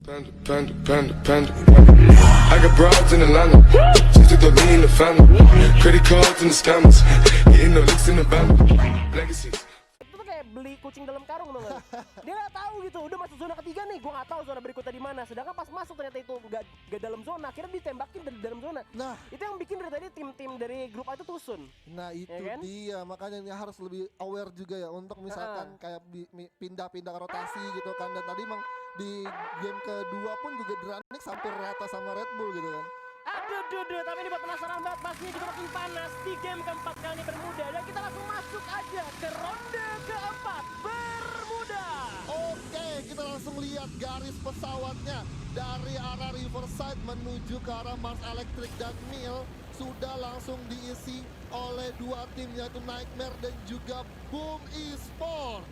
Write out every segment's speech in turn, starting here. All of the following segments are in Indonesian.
Panda. I got broads in Atlanta, just to throw me in the family. Credit cards and the scammers, getting no licks in the band. Legacies. Itu tuh kayak beli kucing dalam karung dong. Dia nggak tahu gitu, udah masuk zona ketiga nih, gue nggak tahu zona berikutnya di mana. Sedangkan pas masuk ternyata itu nggak dalam zona, akhirnya ditembakin dari dalam zona. Nah, itu yang bikin dari tadi tim-tim dari grup A itu tusun. nah itu Ya kan? dia, makanya ini harus lebih aware juga ya untuk misalkan kayak pindah-pindah rotasi gitu kan. Dan tadi emang di game kedua pun juga Dranik hampir rata sama Red Bull gitu kan. Aduh, tapi ini buat penasaran banget, pastinya juga makin panas di game keempat kali ini Bermuda. Dan kita langsung masuk aja ke ronde keempat Bermuda. Oke, kita langsung lihat garis pesawatnya dari arah Riverside menuju ke arah Mars Electric, dan Mil sudah langsung diisi oleh dua tim, yaitu Nightmare dan juga Boom Esport.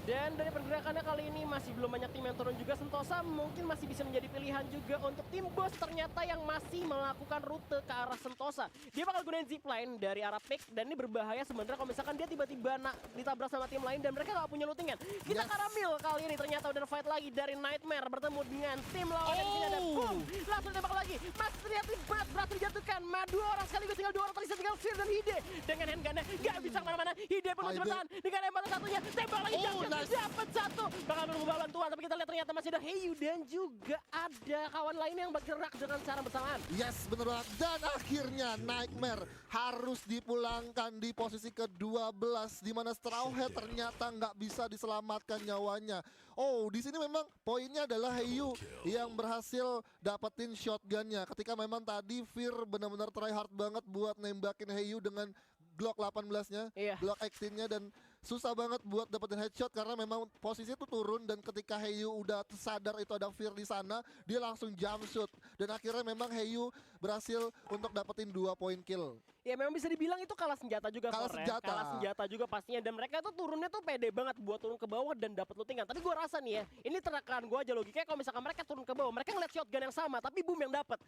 Dan dari pergerakannya kali ini masih belum banyak tim yang turun juga. Sentosa mungkin masih bisa menjadi pilihan juga untuk tim bos ternyata yang masih melakukan rute ke arah Sentosa. Dia bakal gunain zipline dari arah pick, dan ini berbahaya sebenarnya kalau misalkan dia tiba-tiba ditabrak sama tim lain dan mereka nggak punya lootingan. Kita ke arah Mil kali ini ternyata udah fight lagi dari Nightmare bertemu dengan tim lawan. Dan di sini ada Boom, langsung tembak lagi. Mas Triatli berhasil dijatuhkan. Dua orang sekaligus, tinggal dua orang tadi, tinggal Fir dan Hide dengan handgunnya nggak bisa kemana-mana. Hide pun masih bertahan dengan lempar satunya, tembak lagi. Dapat satu, bakal menunggu bantuan, tapi kita lihat ternyata masih ada Heyu dan juga ada kawan lain yang bergerak dengan cara bersamaan. Yes, bener banget. Dan akhirnya Nightmare harus dipulangkan di posisi ke-12, di mana Strawhead ternyata nggak bisa diselamatkan nyawanya. Oh, di sini memang poinnya adalah Heyu yang berhasil dapetin shotgunnya. Ketika memang tadi Fir benar-benar try hard banget buat nembakin Heyu dengan Glock 18-nya, Glock 18-nya, dan susah banget buat dapetin headshot karena memang posisi itu turun, dan ketika Heyu udah sadar itu ada Fear di sana, dia langsung jump shoot, dan akhirnya memang Heyu berhasil untuk dapetin 2 poin kill. Ya memang bisa dibilang itu kalah senjata juga, Kalah senjata juga pastinya, dan mereka tuh turunnya tuh pede banget buat turun ke bawah dan dapat lootingan. Tapi gua rasa nih ya, ini terakan gua aja logikanya kalau misalkan mereka turun ke bawah, mereka ngeliat shotgun yang sama tapi Boom yang dapat.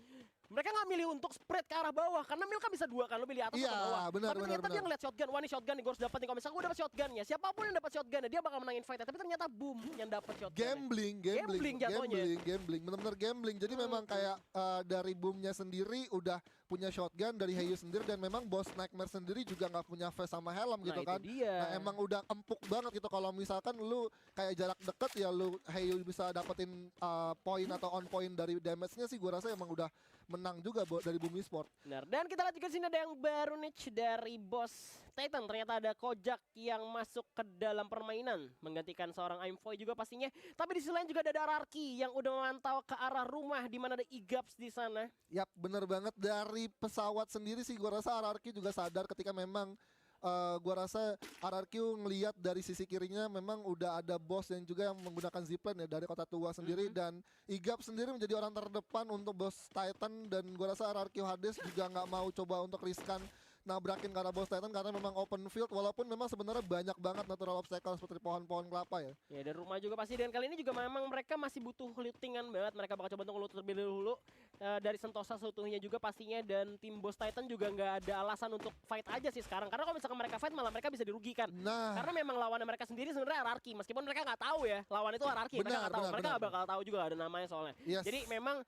Mereka nggak milih untuk spread ke arah bawah karena Mil kan bisa dua kan, lu pilih atas atau bawah. Tapi ternyata dia ngeliat shotgun, wah ini shotgun nih, gua harus dapetin. Kalau misalkan gua dapet shotgunnya, siapapun yang dapat shotgunnya dia bakal menangin fight. Tapi ternyata Boom yang dapat shotgun. Gambling jatuhnya. Bener-bener gambling. Jadi memang kayak dari Boomnya sendiri udah punya shotgun, dari Heyu sendiri, dan memang bos Nightmare sendiri juga nggak punya face sama helm gitu kan. Nah emang udah empuk banget gitu. Kalau misalkan lu kayak jarak deket ya lu Heyu bisa dapetin poin atau on point dari damage-nya sih, gua rasa emang udah menang juga dari Boom Esport. Benar. Dan kita lihat juga sini ada yang baru nih dari bos Titan. Ternyata ada Kojak yang masuk ke dalam permainan menggantikan seorang Aimfoy juga pastinya. Tapi di sisi lain juga ada Ararki yang udah memantau ke arah rumah di mana ada Igaps di sana. Yap, bener banget. Dari pesawat sendiri sih gua rasa Ararki juga sadar ketika memang gua rasa RRQ ngelihat dari sisi kirinya memang udah ada bos yang juga yang menggunakan zipline ya dari kota tua sendiri, dan Igap sendiri menjadi orang terdepan untuk bos Titan, dan gua rasa RRQ Hades juga nggak mau coba untuk riskan nabrakin ke arah bos Titan karena memang open field, walaupun memang sebenarnya banyak banget natural obstacle seperti pohon-pohon kelapa ya. Ya, dan rumah juga pasti, dan kali ini juga memang mereka masih butuh lootingan banget. Mereka bakal coba untuk loot terlebih dahulu dari Sentosa seutuhnya juga pastinya, dan tim bos Titan juga nggak ada alasan untuk fight aja sih sekarang, karena kalau misalkan mereka fight malah mereka bisa dirugikan. Karena memang lawannya mereka sendiri sebenarnya Ararki, meskipun mereka nggak tahu ya lawan itu Ararki, mereka nggak tahu, mereka nggak bakal tahu juga ada namanya soalnya. Jadi memang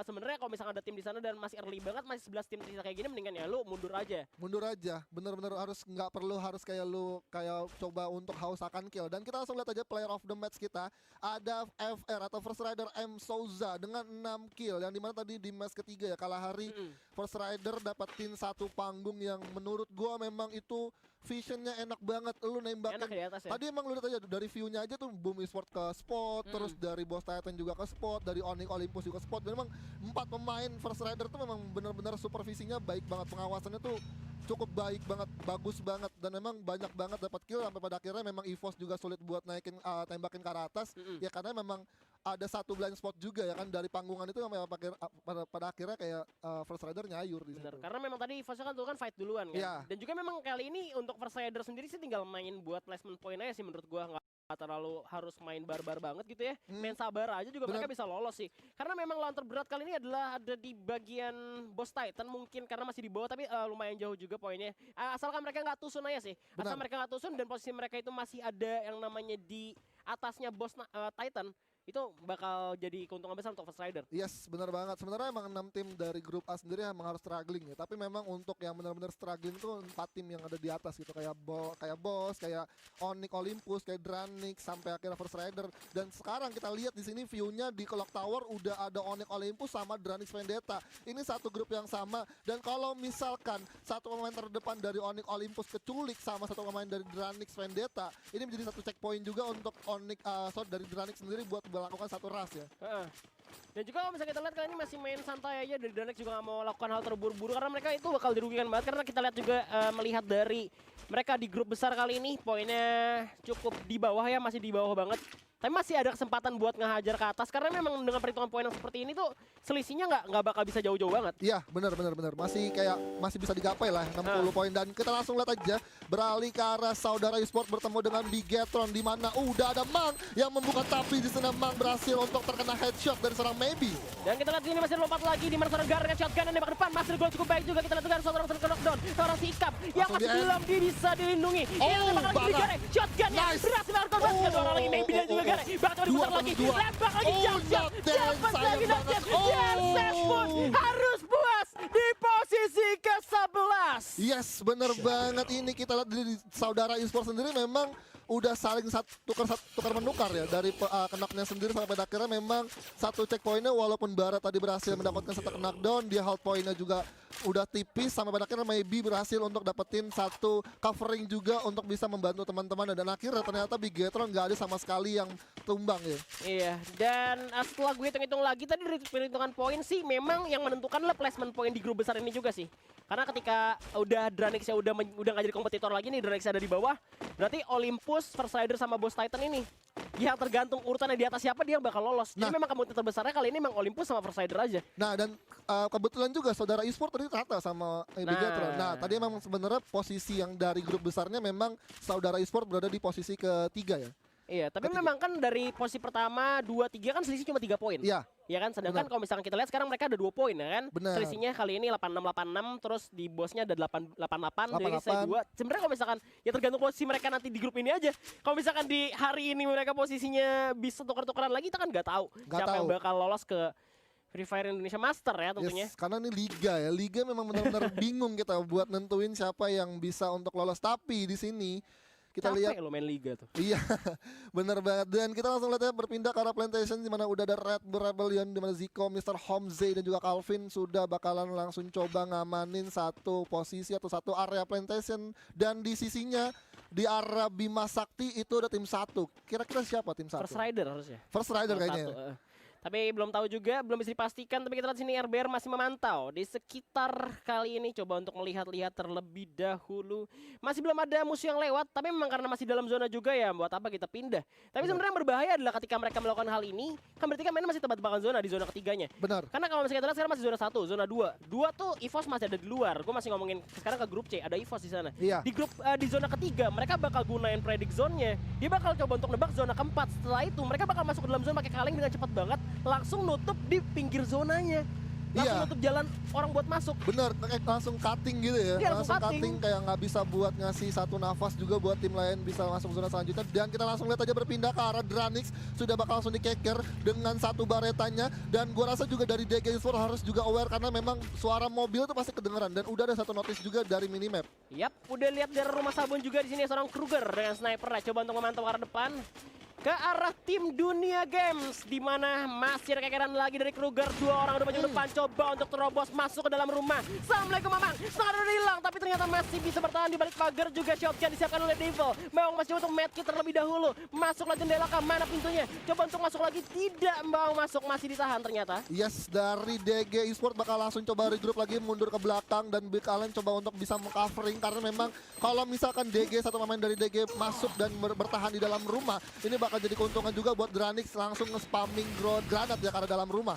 sebenarnya kalau misalkan ada tim di sana dan masih early banget, masih 11 tim tersisa kayak gini, mendingan ya lu mundur aja, bener-bener harus nggak perlu harus kayak lu kayak coba untuk haus akan kill. Dan kita langsung lihat aja player of the match kita, ada FR atau First Rider M Souza dengan 6 kill, yang dimana tadi di match ketiga ya kalah hari First Rider dapetin satu panggung yang menurut gua memang itu visionnya enak banget. Lu nembakin enak di atas ya. Tadi emang lu lihat aja dari view-nya aja tuh Boom Esport ke spot, terus dari Boss Titan juga ke spot, dari Onyx Olympus juga ke spot. Dan memang 4 pemain First Rider tuh memang benar-benar supervisinya baik banget, pengawasannya tuh cukup baik banget, bagus banget, dan memang banyak banget dapat kill sampai pada akhirnya memang EVOS juga sulit buat naikin tembakin ke arah atas ya, karena memang ada satu blind spot juga ya kan dari panggungan itu, sampai pada akhirnya kayak First Rider nyayur di situ. Karena memang tadi EVOS kan tuh kan fight duluan kan. Dan juga memang kali ini untuk First Rider sendiri sih tinggal main buat placement point aja sih menurut gua, nggak terlalu harus main barbar banget gitu ya. Main sabar aja juga mereka bisa lolos sih. Karena memang lawan terberat kali ini adalah ada di bagian Boss Titan, mungkin karena masih di bawah tapi lumayan jauh juga poinnya. Asalkan mereka nggak tusun aja sih. Asal mereka nggak tusun dan posisi mereka itu masih ada yang namanya di atasnya Boss Titan, itu bakal jadi keuntungan besar untuk First Rider. Yes, benar banget. Sebenarnya emang 6 tim dari grup A sendiri emang harus struggling ya. Tapi memang untuk yang benar-benar struggling itu 4 tim yang ada di atas gitu. Kayak Boss, kayak Onyx Olympus, kayak Dranix, sampai akhirnya First Rider. Dan sekarang kita lihat di sini view-nya di Clock Tower udah ada Onyx Olympus sama Dranix Vendetta. Ini satu grup yang sama. Dan kalau misalkan satu pemain terdepan dari Onyx Olympus keculik sama satu pemain dari Dranix Vendetta, ini menjadi satu checkpoint juga untuk dari Dranix sendiri buat melakukan satu rush ya. Dan juga kalau misalnya kita lihat kali ini masih main santai aja, dari Dranix juga nggak mau lakukan hal terburu-buru karena mereka itu bakal dirugikan banget, karena kita lihat juga melihat dari mereka di grup besar kali ini poinnya cukup di bawah ya, masih di bawah banget. Tapi masih ada kesempatan buat ngehajar ke atas karena memang dengan perhitungan poin yang seperti ini tuh selisihnya nggak bakal bisa jauh-jauh banget. Iya, benar. Masih bisa digapai lah 60 poin. Dan kita langsung lihat aja beralih ke arah Saudara Esports bertemu dengan Bigetron, di mana udah ada Mang yang membuka, tapi di sana Mang berhasil untuk terkena headshot dari seorang Maybe. Dan kita lihat ini masih lompat lagi di mana seorang Gar dengan shotgun dan nembak depan, masih gol cukup baik juga. Kita lihat juga seorang knockdown, seorang sikap yang Langsung masih belum bisa dilindungi. Ini nembak lagi di Gar, shotgun yang berhasil melakukan basket. Ada orang lagi Maybe dan juga Gar. Bakal diputar lagi, lempar lagi, jump, dapat lagi Noctem. Dan Sesbun harus puas di posisi ke-11. Yes, bener banget. Ini kita lihat di Saudara Esports sendiri memang udah saling tukar menukar ya dari knocknya sendiri, sampai pada akhirnya memang satu checkpointnya walaupun Bara tadi berhasil mendapatkan satu knockdown, dia hold pointnya juga udah tipis, sampai pada akhirnya Maybe berhasil untuk dapetin satu covering juga untuk bisa membantu teman-teman, dan akhirnya ternyata Bigetron nggak ada sama sekali yang tumbang ya. Iya, dan setelah gue hitung-hitung lagi tadi dari perhitungan poin sih memang yang menentukan lah placement poin di grup besar ini juga sih. Karena ketika udah Dranix udah nggak jadi kompetitor lagi nih, Dranix ada di bawah, berarti Olympus, First Rider sama Boss Titan ini yang tergantung urutannya di atas siapa dia bakal lolos. Jadi memang kompetitor terbesarnya kali ini memang Olympus sama First Rider aja. Nah, dan kebetulan juga Saudara Esports tadi rata sama Bigetron. Nah, tadi memang sebenarnya posisi yang dari grup besarnya memang Saudara Esports berada di posisi ketiga ya. Iya, tapi memang kan dari posisi pertama, 2, 3 kan selisih cuma 3 poin. Iya. Ya kan, sedangkan kalau misalkan kita lihat sekarang mereka ada 2 poin ya kan. Benar. Selisihnya kali ini 86-86, terus di bosnya ada 88, jadi saya 2. Sebenarnya kalau misalkan ya tergantung posisi mereka nanti di grup ini aja. Kalau misalkan di hari ini mereka posisinya bisa tukar-tukaran lagi, kita kan nggak tahu siapa yang bakal lolos ke Free Fire Indonesia Master ya tentunya. Yes, karena ini liga ya. Liga memang benar-benar bingung kita buat nentuin siapa yang bisa untuk lolos. Tapi di sini kita lihat lo main liga tuh. Iya, bener banget. Dan kita langsung lihat ya berpindah ke arah Plantation, di mana udah ada Red Bull Rebellion, di mana Zico, Mr. Homze dan juga Calvin sudah bakalan langsung coba ngamanin satu posisi atau satu area Plantation. Dan di sisinya di arah Bima Sakti itu ada tim 1. Kira-kira siapa tim 1? First Rider harusnya. First Rider kayaknya. Tapi belum tahu juga, belum bisa dipastikan. Tapi kita lihat sini RBR masih memantau di sekitar kali ini. Coba untuk melihat-lihat terlebih dahulu. Masih belum ada musuh yang lewat, tapi memang karena masih dalam zona juga ya, buat apa kita pindah. Tapi sebenarnya yang berbahaya adalah ketika mereka melakukan hal ini, kan berarti kan mainnya masih tebak-tebakan zona di zona ketiganya. Benar. Karena kalau misalnya kita lihat sekarang masih zona 1, zona 2. 2 tuh EVOS masih ada di luar. Gue masih ngomongin sekarang ke grup C, ada EVOS di sana. Iya. Di grup di zona ketiga, mereka bakal gunain predict zone-nya. Dia bakal coba untuk nebak zona keempat. Setelah itu mereka bakal masuk ke dalam zona pakai kaleng dengan cepat banget, langsung nutup di pinggir zonanya. Langsung nutup jalan orang buat masuk. Bener, langsung cutting gitu ya. Iya, langsung cutting kayak nggak bisa buat ngasih satu nafas juga buat tim lain bisa masuk zona selanjutnya. Dan kita langsung lihat aja berpindah ke arah Dranix, sudah bakal langsung dikeker dengan satu baretanya. Dan gua rasa juga dari DG Esports harus juga aware karena memang suara mobil itu pasti kedengeran. Dan udah ada satu notice juga dari minimap. Yap, udah lihat dari rumah sabun juga di sini seorang Kruger dengan sniper. Coba untuk memantau arah depan ke arah tim Dunia Games, di mana masih ada kekeran lagi dari Kruger. 2 orang udah maju depan, coba untuk terobos masuk ke dalam rumah. Assalamualaikum Mamang, setengah udah hilang, tapi ternyata masih bisa bertahan di balik pagar juga. Shotgun disiapkan oleh Devil. Memang masih untuk medkit terlebih dahulu. Masuklah jendela, ke mana pintunya? Coba untuk masuk lagi, tidak mau masuk, masih ditahan ternyata. Yes, dari DG Esports bakal langsung coba regroup lagi, mundur ke belakang dan bakalan coba untuk bisa meng-covering karena memang kalau misalkan DG, satu pemain dari DG masuk dan bertahan di dalam rumah, ini bakal jadi keuntungan juga buat Dranix langsung nge-spamming granat ya karena dalam rumah.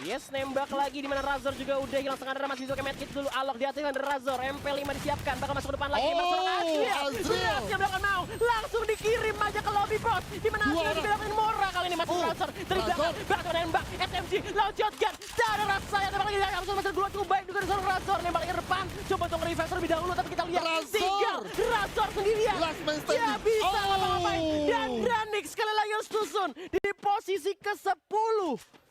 Yes, nembak lagi di mana Razor juga udah hilang setengah darah, masih bisa ke medkit dulu. Alok di atas dari Razor, MP5 disiapkan, bakal masuk ke depan lagi. Masuk Azriel, dia belakang mau, langsung dikirim aja ke lobby bos. Di mana Azriel dibelakangin Mora kali ini masuk Razor. Dari belakang, bakal nembak, SMG, laut shotgun. Cara rasanya nembak lagi, langsung masuk dua cukup baik juga dari seorang Razor. Nembak lagi ke depan, coba untuk nge-revive terlebih dahulu, tapi kita lihat tinggal Razor sendirian. Dia bisa ngapa-ngapain. Dan Dranix sekali lagi harus susun di posisi posisi ke-10.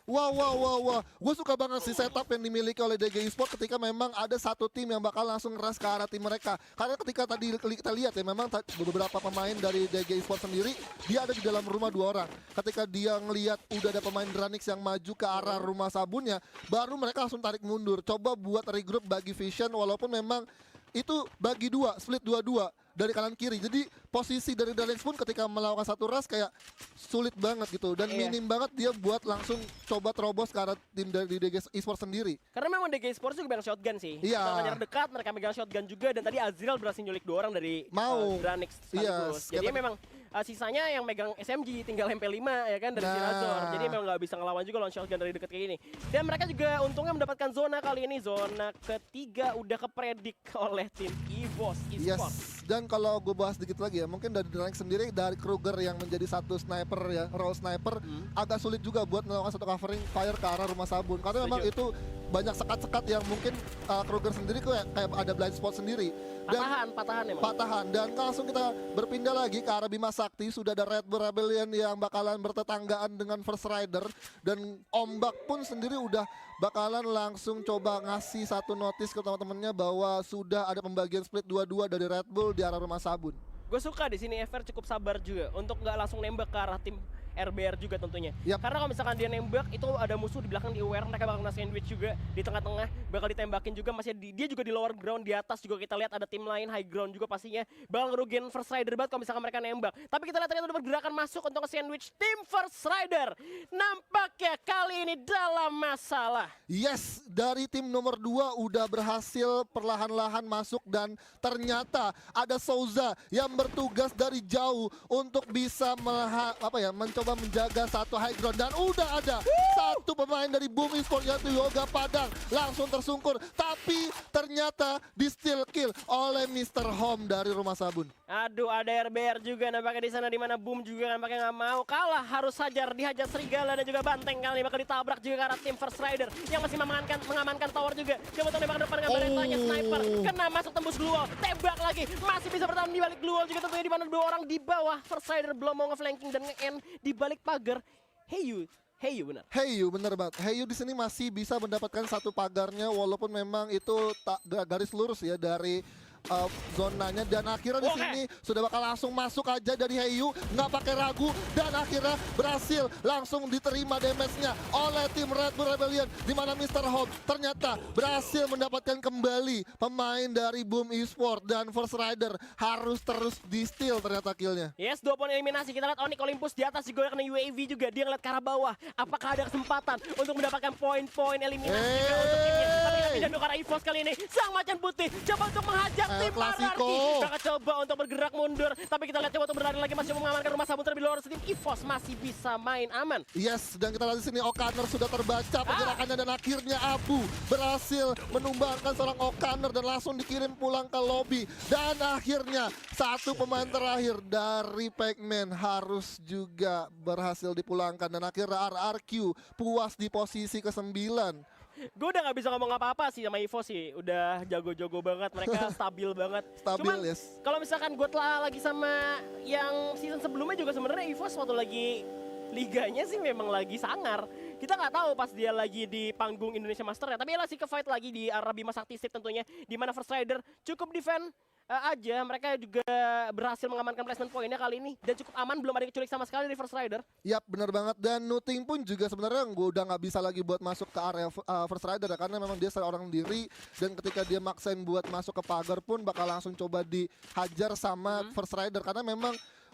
Wah. Gue suka banget sih setup yang dimiliki oleh DG Esports ketika memang ada satu tim yang bakal langsung rush ke arah tim mereka. Karena ketika tadi kita lihat ya memang beberapa pemain dari DG Esports sendiri dia ada di dalam rumah 2 orang. Ketika dia ngelihat udah ada pemain Dranix yang maju ke arah rumah sabunnya, baru mereka langsung tarik mundur. Coba buat regroup bagi Vision walaupun memang itu bagi 2, split 2-2 dari kanan kiri. Jadi posisi dari Dranix pun ketika melakukan satu rush kayak sulit banget gitu. Dan minim banget dia buat langsung coba terobos ke arah tim dari DG Esports sendiri. Karena memang DG Esports juga megang shotgun sih. Iya. Setelah nyerang dekat, mereka megang shotgun juga. Dan tadi Azrael berhasil nyulik 2 orang dari Dranix sekaligus. Iya, Jadi memang sisanya yang megang SMG tinggal MP5 ya kan dari Sirazor. Jadi memang nggak bisa ngelawan juga lawan shotgun dari dekat kayak gini. Dan mereka juga untungnya mendapatkan zona kali ini. Zona ketiga udah kepredik oleh tim EVOS Esports. Yes. Dan kalau gue bahas dikit lagi ya, mungkin dari Dranix sendiri, dari Kruger yang menjadi satu sniper ya, role sniper, agak sulit juga buat melakukan satu covering fire ke arah rumah sabun. Karena memang itu banyak sekat-sekat yang mungkin Kruger sendiri kayak ada blind spot sendiri. Dan Patahan emang. Patahan. Dan langsung kita berpindah lagi ke arah Bima Sakti. Sudah ada Red Bull Rebellion yang bakalan bertetanggaan dengan First Rider. Dan Ombak pun sendiri udah bakalan langsung coba ngasih satu notice ke teman-temannya bahwa sudah ada pembagian split 2-2 dari Red Bull di arah rumah sabun. Gue suka di sini FR cukup sabar juga untuk nggak langsung nembak ke arah tim RBR juga tentunya. Karena kalau misalkan dia nembak itu ada musuh di belakang di aware, mereka bakal kena sandwich juga di tengah-tengah, bakal ditembakin juga, masih dia juga di lower ground, di atas juga kita lihat ada tim lain high ground juga pastinya bakal ngerugiin First Rider banget kalau misalkan mereka nembak. Tapi kita lihat ternyata udah bergerakan masuk untuk sandwich tim First Rider. Nampaknya kali ini dalam masalah. Yes, dari tim nomor 2 udah berhasil perlahan-lahan masuk dan ternyata ada Souza yang bertugas dari jauh untuk bisa mencoba menjaga satu high ground. Dan udah ada satu pemain dari Boom Esports yaitu Yoga Padang langsung tersungkur. Tapi ternyata di steal kill oleh Mr. Home dari rumah sabun. Aduh, ada RBR juga nampaknya di sana, di mana Boom juga nampaknya nggak mau kalah, harus dihajar Serigala dan juga Banteng kali ini bakal ditabrak juga ke arah tim First Rider yang masih mengamankan tower juga. Coba tembak depan dengan baretanya sniper, kena masuk tembus glue wall, tembak lagi, masih bisa bertahan di balik glue wall juga tentunya, di mana 2 orang di bawah. First Rider belum mau nge-flanking dan nge-end di balik pagar. Heyu benar. Heyu bener banget. Heyu di sini masih bisa mendapatkan satu pagarnya walaupun memang itu garis lurus ya dari zonanya, dan akhirnya di sini sudah bakal langsung masuk aja dari Heyu, nggak pakai ragu, dan akhirnya berhasil langsung diterima damage-nya oleh tim Red Bull Rebellion, di mana Mr. Home ternyata berhasil mendapatkan kembali pemain dari Boom Esports, dan First Rider harus terus di steal ternyata killnya. Yes, 2 poin eliminasi. Kita lihat Onyx Olympus di atas juga kena UAV juga, dia ngeliat ke arah bawah. Apakah ada kesempatan untuk mendapatkan poin-poin eliminasi juga untuk timnya? Tapi kita pindah ke arah EVOS kali ini. Sang Macan Putih coba untuk menghajar tim Anarki. Mereka coba untuk bergerak mundur, tapi kita lihat coba untuk berlari lagi, masih mengamankan rumah sabun terlebih luar. Tim EVOS masih bisa main aman. Yes, dan kita lihat di sini Okaner sudah terbaca pergerakannya, dan akhirnya Abu berhasil menumbangkan seorang Okaner dan langsung dikirim pulang ke lobby. Dan akhirnya satu pemain terakhir dari Pac-Man harus juga berhasil dipulangkan, dan akhirnya RRQ puas di posisi ke-9. Gue udah gak bisa ngomong apa-apa sih sama EVOS sih, udah jago-jago banget, mereka stabil banget. Cuman, kalau misalkan gue telah lagi sama yang season sebelumnya juga, sebenarnya EVOS waktu lagi liganya sih memang lagi sangar. Kita nggak tahu pas dia lagi di panggung Indonesia Master ya, tapi dia masih ke fight lagi di arah Bima Sakti State tentunya, di mana First Rider cukup defend aja, mereka juga berhasil mengamankan placement poinnya kali ini dan cukup aman, belum ada keculik sama sekali dari First Rider. Yap, benar banget. Dan Nuting pun juga sebenarnya gue udah nggak bisa lagi buat masuk ke area First Rider ya, karena memang dia seorang diri, dan ketika dia maksain buat masuk ke pagar pun bakal langsung coba dihajar sama First Rider, karena memang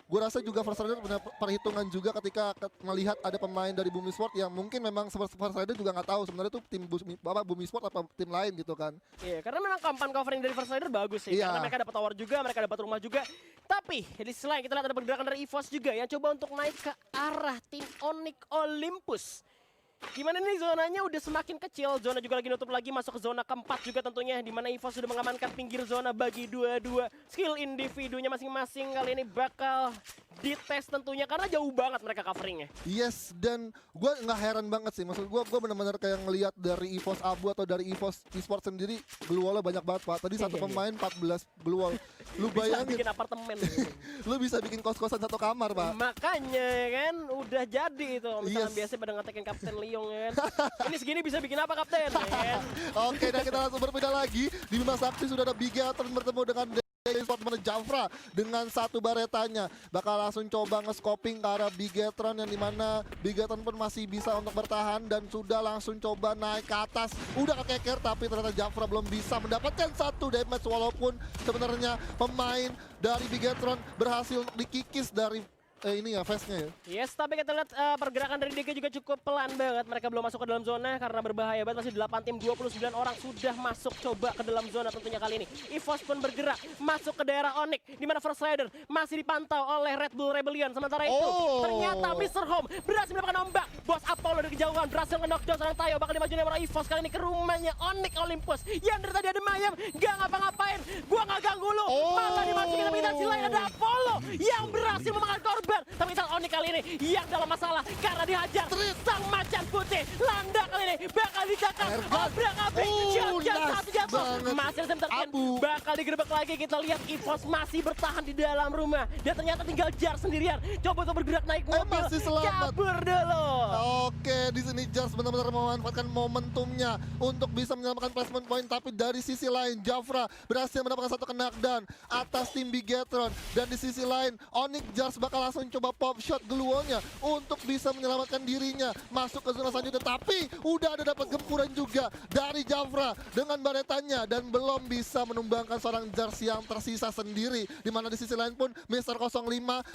gue rasa juga First Rider punya perhitungan juga ketika melihat ada pemain dari Boom Esports yang mungkin memang First Rider juga nggak tahu sebenarnya itu tim Boom Esports apa tim lain gitu kan. Iya, karena memang kampan covering dari First Rider bagus sih, karena mereka dapat tower juga, mereka dapat rumah juga. Tapi di selain kita lihat ada pergerakan dari EVOS juga yang coba untuk naik ke arah tim Onyx Olympus. Gimana nih zonanya udah semakin kecil, zona juga lagi nutup lagi, masuk ke zona keempat juga tentunya, di mana EVOS sudah mengamankan pinggir zona bagi dua-dua skill individunya masing-masing. Kali ini bakal dites tentunya karena jauh banget mereka coveringnya. Yes, dan gue nggak heran banget sih, maksud gue benar-benar kayak ngelihat dari EVOS Abu atau dari EVOS Esports sendiri, glue-wallnya banyak banget Pak. Tadi satu pemain 14 glue-wall. Lu Bisa bayangin, bikin apartemen. lu bisa bikin kos-kosan satu kamar Pak. Makanya kan udah jadi itu. Misalkan Yes. biasanya pada ngetekin Kapten Leong kan. Ini segini bisa bikin apa Kapten? Ya kan? Oke, dan kita langsung berpindah lagi. Di Bima Sakti sudah ada Bigetron bertemu dengan Esports mana Jafra dengan satu baretanya. Bakal langsung coba nge-scoping ke arah Bigetron yang dimana Bigetron pun masih bisa untuk bertahan dan sudah langsung coba naik ke atas. Udah kekeker tapi ternyata Jafra belum bisa mendapatkan satu damage walaupun sebenarnya pemain dari Bigetron berhasil dikikis dari ini ya, face-nya ya. Yes, tapi kita lihat pergerakan dari DG juga cukup pelan banget. Mereka belum masuk ke dalam zona karena berbahaya banget. Masih 8 tim, 29 orang sudah masuk coba ke dalam zona tentunya kali ini. EVOS pun bergerak masuk ke daerah Onyx, di mana First Rider masih dipantau oleh Red Bull Rebellion. Sementara itu, ternyata Mr. Home berhasil mendapatkan ombak. Bos Apollo dari kejauhan berhasil nge-knockdown seorang Tayo. Bakal dimajuin oleh EVOS kali ini ke rumahnya Onyx Olympus. Yang dari tadi ada Mayem, gak ngapa-ngapain. Gua gak ganggu lu. Malah dimasukin tapi di lain ada Apollo yang berhasil memakan korban. Tapi misal Onyx kali ini yang dalam masalah karena dihajar sang macan putih. Landa kali ini bakal dicakar. Obrak-abrik. Shotgun satu jatuh. Masih ada terkin. Bakal digerebek lagi. Kita lihat EVOS masih bertahan di dalam rumah. Dan ternyata tinggal Jar sendirian. Coba untuk bergerak naik mobil. Masih selamat. Kabur dulu. Oke, di sini Jars benar-benar memanfaatkan momentumnya untuk bisa menyelamatkan placement point. Tapi dari sisi lain, Jafra berhasil mendapatkan satu knockdown atas tim Bigetron. Dan di sisi lain, Onyx Jars bakal langsung coba pop shot gluonnya untuk bisa menyelamatkan dirinya masuk ke zona selanjutnya. Tapi udah ada dapat gempuran juga dari Jafra dengan baretannya dan belum bisa menumbangkan seorang Jars yang tersisa sendiri. Dimana di sisi lain pun Mr. 05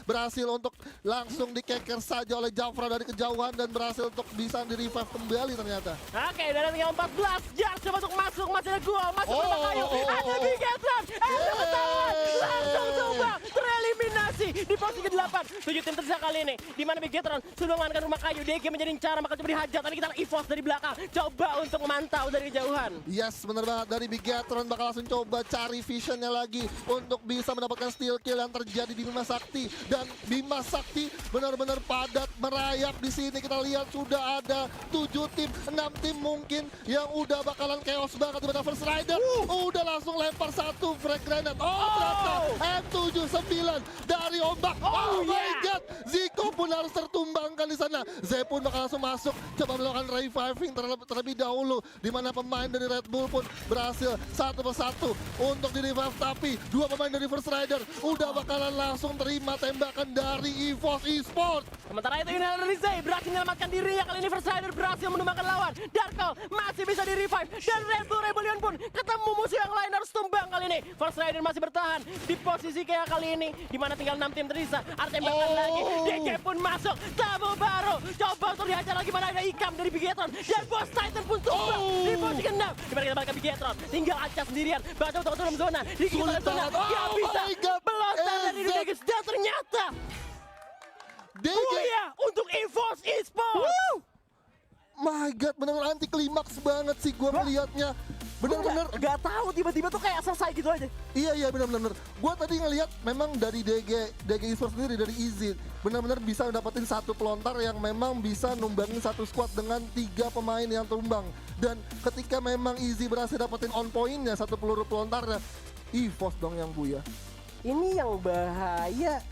berhasil untuk langsung dikeker saja oleh Jafra dari kejauhan dan berhasil untuk bisa di-revive kembali ternyata. Oke, dari tinggal 14, Jars coba untuk masuk, masih ada gua, masuk ke rumah kayu, ada Bigetron, ada ketahuan, langsung tumbang, tereliminasi di posisi ke-8, 7 tim tersisa kali ini, di mana Bigetron sudah mengamankan rumah kayu, DG menjadi cara maka coba dihajar, tapi kita EVOS dari belakang, coba untuk memantau dari kejauhan. Yes, benar banget, dari Bigetron bakal langsung coba cari visionnya lagi untuk bisa mendapatkan steal kill yang terjadi di Bima Sakti. Dan Bima Sakti benar-benar padat merayap di sini. Kita lihat sudah ada 7 tim, 6 tim mungkin yang udah bakalan chaos banget. Di mana First Rider udah langsung lempar satu frag granate. Ternyata M79 dari ombak. Oh my god, Zico pun harus tertumbangkan di sana. Zay pun bakal langsung masuk, coba melakukan reviving terlebih dahulu. Di mana pemain dari Red Bull pun berhasil satu persatu untuk di-revive. Tapi dua pemain dari First Rider udah bakalan langsung terima tembakan dari EVOS Esports. Sementara itu Yunel dari Zay berhasil menyelamatkan diri. Kali ini First Rider berhasil menumbangkan lawan. Darkle masih bisa di-revive. Dan Red Bull Rebellion pun ketemu musuh yang lain harus tumbang kali ini. First Rider masih bertahan di posisi kayak kali ini. Dimana tinggal 6 tim tersisa. Ada tembakan lagi. DG pun masuk. Tabu baru. Coba untuk dihajar lagi. Mana ada Ikam dari Bigetron. Dan Boss Titan pun tumbang di posisi ke-6. Dimana kita balik ke Bigetron. Tinggal Aca sendirian. Baca untuk dalam zona. Di kita zona. Gak bisa. Pelontar dari DG. Dan ternyata DG untuk EVOS Esports. My god, benar-benar anti klimaks banget sih gua melihatnya. Bener-bener Gak tahu tiba-tiba tuh kayak selesai gitu aja. Iya benar-benar. Gua tadi ngelihat memang dari DG Esports sendiri, dari Easy benar-benar bisa dapetin satu pelontar yang memang bisa numbangin satu squad dengan 3 pemain yang tumbang. Dan ketika memang Easy berhasil dapetin on pointnya satu peluru pelontarnya, EVOS dong yang buya. Ini yang bahaya